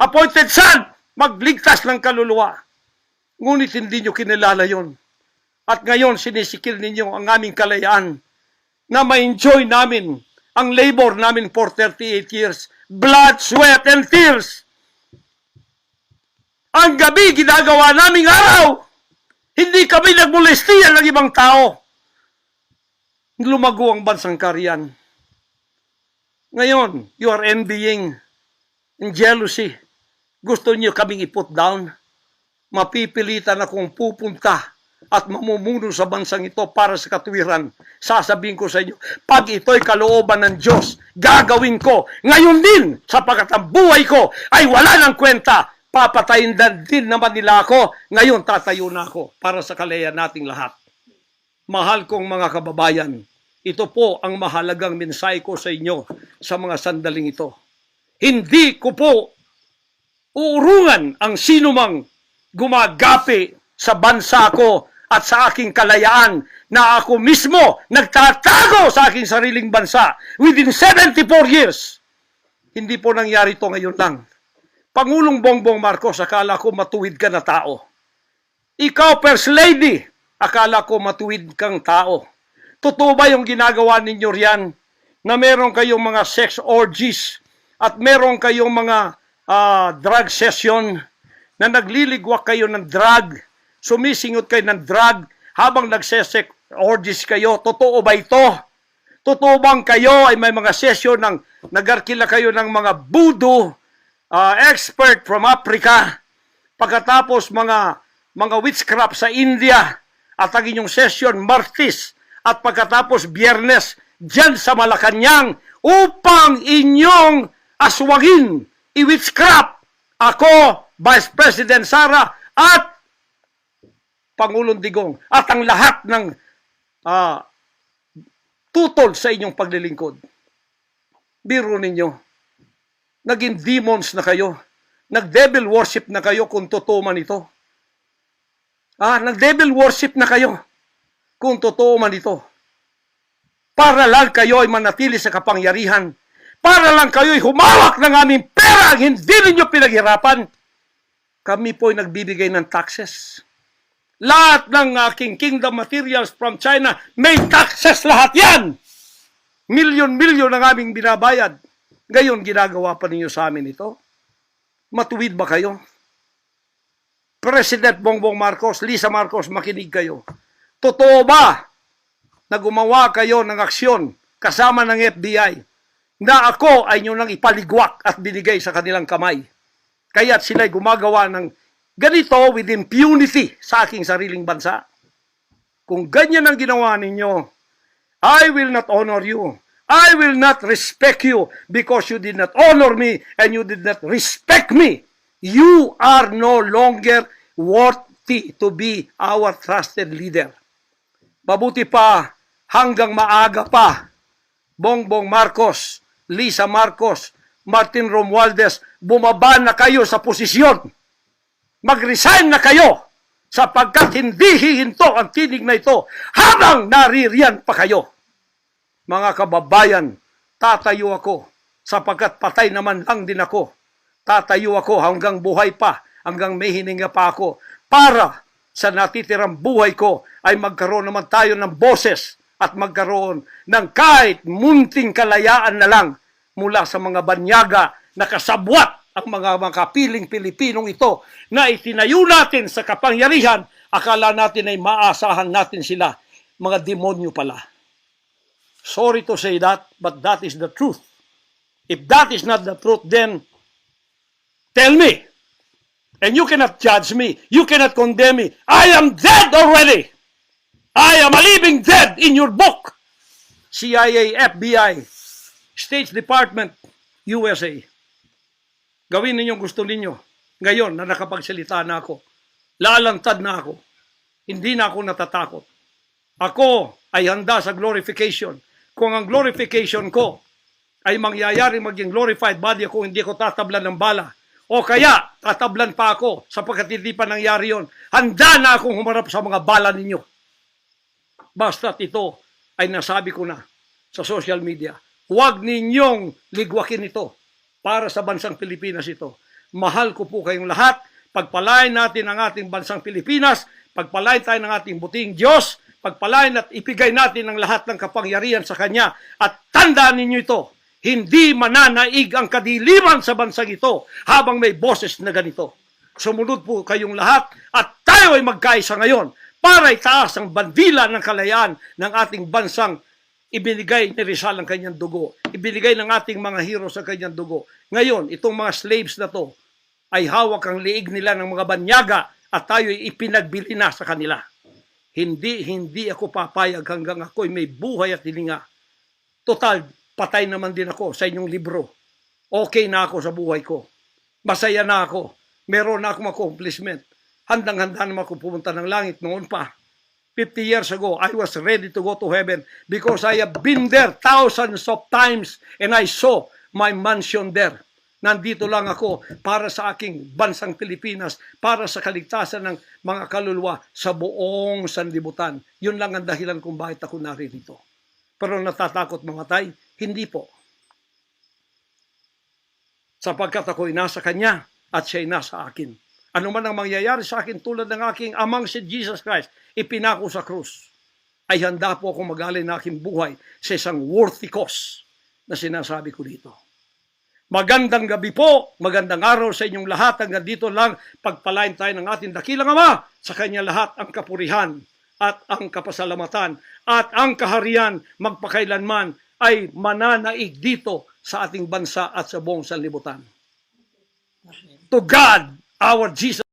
appointed son, magligtas ng kaluluwa. Ngunit hindi nyo kinilala yon. At ngayon, sinisikil ninyo ang aming kalayaan na ma-enjoy namin ang labor namin for 38 years. Blood, sweat, and tears. Ang gabi, ginagawa naming araw. Hindi kami nagmolestiya ng ibang tao. Lumago ang bansang Kariyan. Ngayon, you are envying and jealousy. Gusto niyo kaming i-put down. Mapipilitan akong pupunta at mamumuno sa bansang ito para sa katuwiran. Sasabihin ko sa inyo, pag ito'y kalooban ng Diyos, gagawin ko. Ngayon din, sapagkat ang buhay ko ay wala ng kwenta. Papatayin din naman nila ako. Ngayon, tatayo na ako para sa kalayaan nating lahat. Mahal kong mga kababayan, ito po ang mahalagang mensahe ko sa inyo sa mga sandaling ito. Hindi ko po uurungan ang sinumang gumagapi sa bansa ko at sa aking kalayaan na ako mismo nagtatago sa aking sariling bansa within 74 years. Hindi po nangyari ito ngayon lang. Pangulong Bongbong Marcos, akala ko matuwid ka na tao. Ikaw, First Lady, akala ko matuwid kang tao. Totoo ba yung ginagawa ninyo riyan na meron kayong mga sex orgies at meron kayong mga drug session na nagliligwak kayo ng drug, sumisingot kayo ng drug habang nagsesek orgies kayo? Totoo ba ito? Totoo bang kayo ay may mga session ng nagarkila kayo ng mga voodoo expert from Africa, pagkatapos mga witchcraft sa India at ang inyong session Martes at pagkatapos Biyernes dyan sa Malacanang upang inyong aswangin i-witchcraft ako, Vice President Sara at Pangulong Digong at ang lahat ng tutol sa inyong paglilingkod. Biro ninyo, naging demons na kayo, nag-devil worship na kayo kung totoo man ito. Nag-devil worship na kayo kung totoo man ito. Para lang kayo ay manatili sa kapangyarihan. Para lang kayo ay humawak ng aming pera, hindi ninyo pinaghirapan. Kami po ay nagbibigay ng taxes. Lahat ng aking kingdom materials from China, may taxes lahat yan. Milyon-milyon ang aming binabayad. Ngayon, ginagawa pa ninyo sa amin ito. Matuwid ba kayo? President Bongbong Marcos, Lisa Marcos, makinig kayo. Totoo ba na gumawa kayo ng aksyon kasama ng FBI na ako ay nyo nang ipaligwak at binigay sa kanilang kamay? Kaya't sila'y gumagawa ng ganito with impunity sa aking sariling bansa. Kung ganyan ang ginawa ninyo, I will not honor you. I will not respect you because you did not honor me and you did not respect me. You are no longer worthy to be our trusted leader. Mabuti pa, hanggang maaga pa, Bongbong Marcos, Lisa Marcos, Martin Romualdez, bumaba na kayo sa posisyon. Mag-resign na kayo sapagkat hindi hihinto ang tinig na ito habang naririyan pa kayo. Mga kababayan, tatayo ako sapagkat patay naman lang din ako. Tatayo ako hanggang buhay pa, hanggang may hininga pa ako para sa natitirang buhay ko ay magkaroon naman tayo ng boses at magkaroon ng kahit munting kalayaan na lang mula sa mga banyaga na kasabwat ang mga makapiling Pilipinong ito na itinayo natin sa kapangyarihan. Akala natin ay maasahan natin sila. Mga demonyo pala. Sorry to say that, but that is the truth. If that is not the truth, then tell me. And you cannot judge me. You cannot condemn me. I am dead already. I am a living dead in your book. CIA, FBI, State Department, USA. Gawin ninyong gusto ninyo. Ngayon na nakapagsalita na ako, lalantad na ako. Hindi na ako natatakot. Ako ay handa sa glorification. Kung ang glorification ko ay mangyayari maging glorified body ako, hindi ko tatablan ng bala. O kaya, tatablan pa ako sapagkat hindi pa nangyari yon. Handa na akong humarap sa mga bala ninyo. Basta't ito ay nasabi ko na sa social media. Huwag ninyong ligwakin ito para sa bansang Pilipinas ito. Mahal ko po kayong lahat. Pagpalain natin ang ating bansang Pilipinas, pagpalain tayo ng ating buting Diyos, pagpalain at ipigay natin ang lahat ng kapangyarihan sa Kanya. At tandaan ninyo ito, hindi mananaig ang kadiliman sa bansang ito habang may boses na ganito. Sumunod po kayong lahat at tayo ay magkaisa ngayon para itaas ang bandila ng kalayaan ng ating bansang ibinigay ni Rizal ang kanyang dugo. Ibinigay ng ating mga heroes ang kanyang dugo. Ngayon, itong mga slaves na to ay hawak ang liig nila ng mga banyaga at tayo ay ipinagbili na sa kanila. Hindi ako papayag hanggang ako'y may buhay at hilinga. Total, patay naman din ako sa inyong libro. Okay na ako sa buhay ko. Masaya na ako. Meron na akong accomplishment. Handang-handa naman ako pumunta ng langit noon pa. 50 years ago, I was ready to go to heaven because I have been there thousands of times and I saw my mansion there. Nandito lang ako para sa aking bansang Pilipinas, para sa kaligtasan ng mga kaluluwa sa buong sanlibutan. Yun lang ang dahilan kung bakit ako narito. Pero natatakot mamatay? Hindi po. Sapagkat ako'y nasa Kanya at siya'y nasa akin. Ano man ang mangyayari sa akin tulad ng aking amang si Jesus Christ, ipinako sa krus, ay handa po akong mag-alay ng aking buhay sa isang worthy cause na sinasabi ko dito. Magandang gabi po, magandang araw sa inyong lahat. Hanggang dito lang, pagpalain tayo ng ating dakilang Ama. Sa Kanya lahat ang kapurihan at ang kapasalamatan at ang kaharian magpakailanman ay mananaig dito sa ating bansa at sa buong sanlibutan. To God, our Jesus.